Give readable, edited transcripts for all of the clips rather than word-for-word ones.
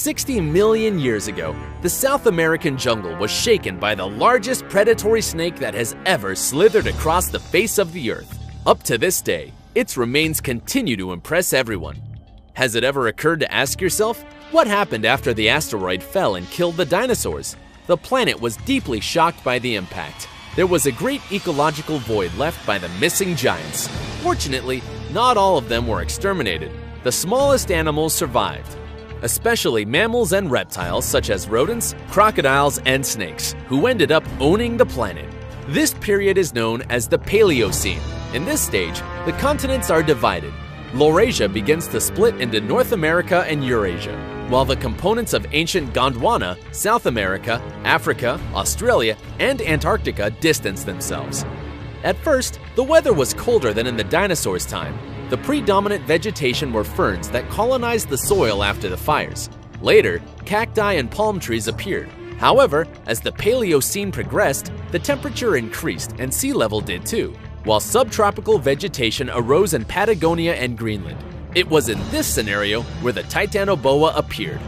60 million years ago, the South American jungle was shaken by the largest predatory snake that has ever slithered across the face of the earth. Up to this day, its remains continue to impress everyone. Has it ever occurred to ask yourself, what happened after the asteroid fell and killed the dinosaurs? The planet was deeply shocked by the impact. There was a great ecological void left by the missing giants. Fortunately, not all of them were exterminated. The smallest animals survived, especially mammals and reptiles such as rodents, crocodiles, and snakes, who ended up owning the planet. This period is known as the Paleocene. In this stage, the continents are divided. Laurasia begins to split into North America and Eurasia, while the components of ancient Gondwana, South America, Africa, Australia, and Antarctica distance themselves. At first, the weather was colder than in the dinosaurs' time. The predominant vegetation were ferns that colonized the soil after the fires. Later, cacti and palm trees appeared. However, as the Paleocene progressed, the temperature increased and sea level did too, while subtropical vegetation arose in Patagonia and Greenland. It was in this scenario where the Titanoboa appeared.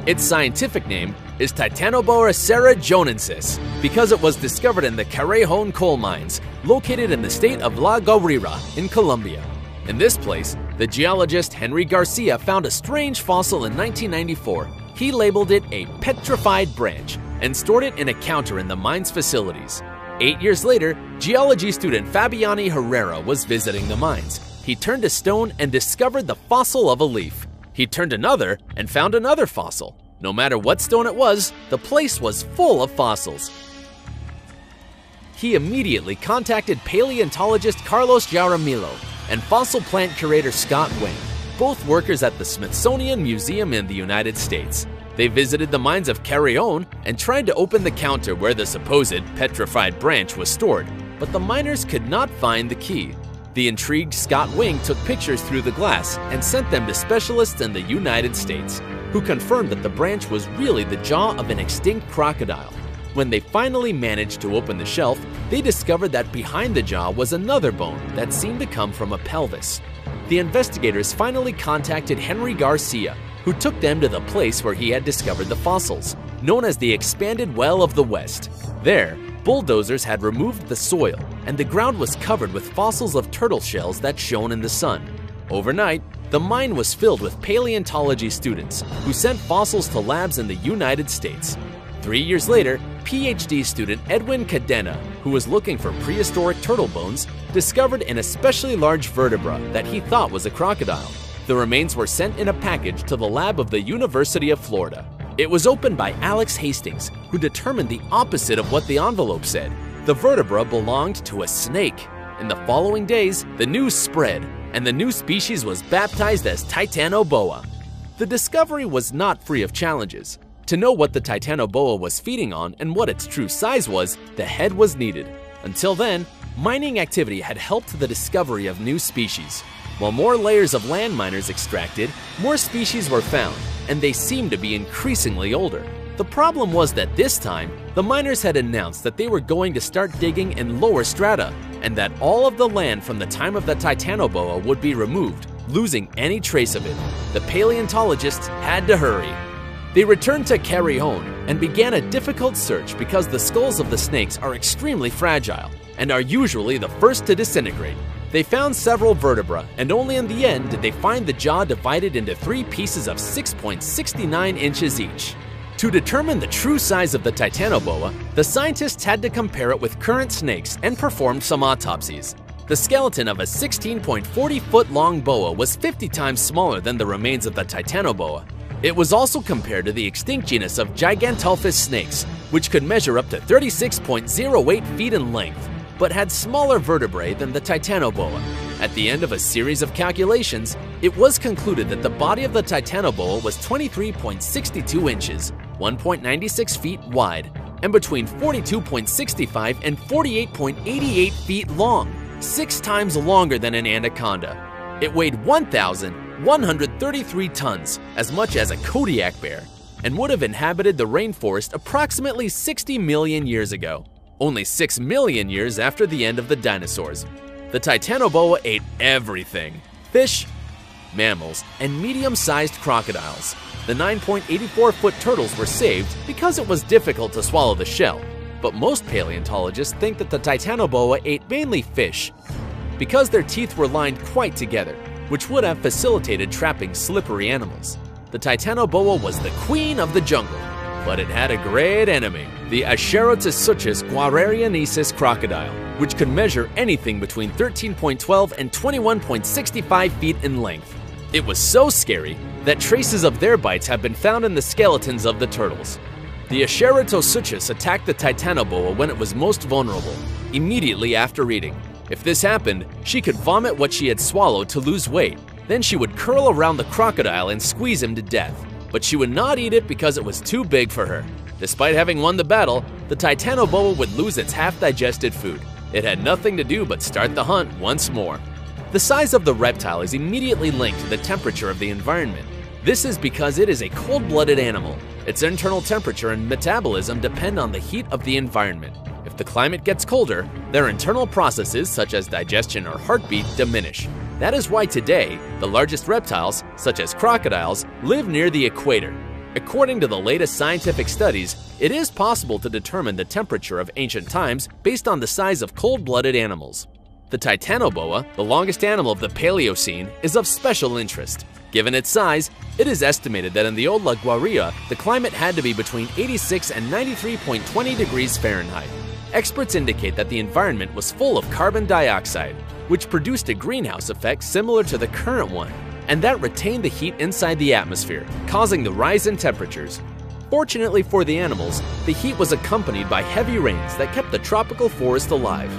Its scientific name is Titanoboa cerrejonensis because it was discovered in the Carrejon coal mines, located in the state of La Guaira in Colombia. In this place, the geologist Henry Garcia found a strange fossil in 1994. He labeled it a petrified branch and stored it in a counter in the mine's facilities. 8 years later, geology student Fabiani Herrera was visiting the mines. He turned a stone and discovered the fossil of a leaf. He turned another and found another fossil. No matter what stone it was, the place was full of fossils. He immediately contacted paleontologist Carlos Jaramillo and fossil plant curator Scott Wing, both workers at the Smithsonian Museum in the United States. They visited the mines of Carrion and tried to open the counter where the supposed petrified branch was stored, but the miners could not find the key. The intrigued Scott Wing took pictures through the glass and sent them to specialists in the United States, who confirmed that the branch was really the jaw of an extinct crocodile. When they finally managed to open the shelf, they discovered that behind the jaw was another bone that seemed to come from a pelvis. The investigators finally contacted Henry Garcia, who took them to the place where he had discovered the fossils, known as the Expanded Well of the West. There, bulldozers had removed the soil, and the ground was covered with fossils of turtle shells that shone in the sun. Overnight, the mine was filled with paleontology students who sent fossils to labs in the United States. 3 years later, PhD student Edwin Cadena, who was looking for prehistoric turtle bones, discovered an especially large vertebra that he thought was a crocodile. The remains were sent in a package to the lab of the University of Florida. It was opened by Alex Hastings, who determined the opposite of what the envelope said. The vertebra belonged to a snake. In the following days, the news spread, and the new species was baptized as Titanoboa. The discovery was not free of challenges. To know what the Titanoboa was feeding on and what its true size was, the head was needed. Until then, mining activity had helped the discovery of new species. While more layers of land miners extracted, more species were found, and they seemed to be increasingly older. The problem was that this time, the miners had announced that they were going to start digging in lower strata, and that all of the land from the time of the Titanoboa would be removed, losing any trace of it. The paleontologists had to hurry. They returned to Carrion and began a difficult search because the skulls of the snakes are extremely fragile and are usually the first to disintegrate. They found several vertebrae, and only in the end did they find the jaw divided into 3 pieces of 6.69 inches each. To determine the true size of the Titanoboa, the scientists had to compare it with current snakes and performed some autopsies. The skeleton of a 16.40-foot-long boa was 50 times smaller than the remains of the Titanoboa. It was also compared to the extinct genus of Gigantolphus snakes, which could measure up to 36.08 feet in length, but had smaller vertebrae than the Titanoboa. At the end of a series of calculations, it was concluded that the body of the Titanoboa was 23.62 inches, 1.96 feet wide, and between 42.65 and 48.88 feet long, 6 times longer than an anaconda. It weighed 1,133 tons, as much as a Kodiak bear, and would have inhabited the rainforest approximately 60 million years ago, only 6 million years after the end of the dinosaurs. The Titanoboa ate everything: fish, mammals, and medium-sized crocodiles. The 9.84-foot turtles were saved because it was difficult to swallow the shell, but most paleontologists think that the Titanoboa ate mainly fish because their teeth were lined quite together, which would have facilitated trapping slippery animals. The Titanoboa was the queen of the jungle, but it had a great enemy, the Acherontosuchus guarariensis crocodile, which could measure anything between 13.12 and 21.65 feet in length. It was so scary that traces of their bites have been found in the skeletons of the turtles. The Acherontosuchus attacked the Titanoboa when it was most vulnerable, immediately after eating. If this happened, she could vomit what she had swallowed to lose weight. Then she would curl around the crocodile and squeeze him to death. But she would not eat it because it was too big for her. Despite having won the battle, the Titanoboa would lose its half-digested food. It had nothing to do but start the hunt once more. The size of the reptile is immediately linked to the temperature of the environment. This is because it is a cold-blooded animal. Its internal temperature and metabolism depend on the heat of the environment. If the climate gets colder, their internal processes such as digestion or heartbeat diminish. That is why today, the largest reptiles, such as crocodiles, live near the equator. According to the latest scientific studies, it is possible to determine the temperature of ancient times based on the size of cold-blooded animals. The Titanoboa, the longest animal of the Paleocene, is of special interest. Given its size, it is estimated that in the old Liguria, the climate had to be between 86 and 93.20 degrees Fahrenheit. Experts indicate that the environment was full of carbon dioxide, which produced a greenhouse effect similar to the current one, and that retained the heat inside the atmosphere, causing the rise in temperatures. Fortunately for the animals, the heat was accompanied by heavy rains that kept the tropical forest alive.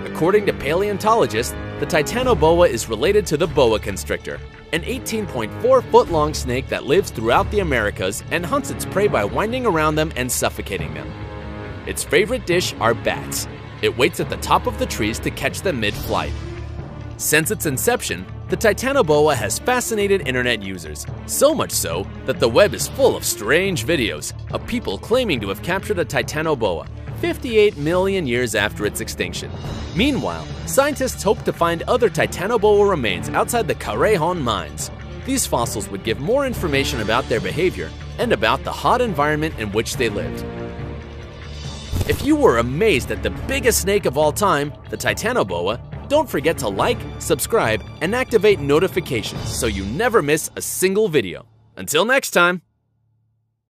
According to paleontologists, the Titanoboa is related to the boa constrictor, an 18.4-foot-long snake that lives throughout the Americas and hunts its prey by winding around them and suffocating them. Its favorite dish are bats. It waits at the top of the trees to catch them mid-flight. Since its inception, the Titanoboa has fascinated internet users, so much so that the web is full of strange videos of people claiming to have captured a Titanoboa 58 million years after its extinction. Meanwhile, scientists hope to find other Titanoboa remains outside the Carrejon mines. These fossils would give more information about their behavior and about the hot environment in which they lived. If you were amazed at the biggest snake of all time, the Titanoboa, don't forget to like, subscribe, and activate notifications so you never miss a single video. Until next time!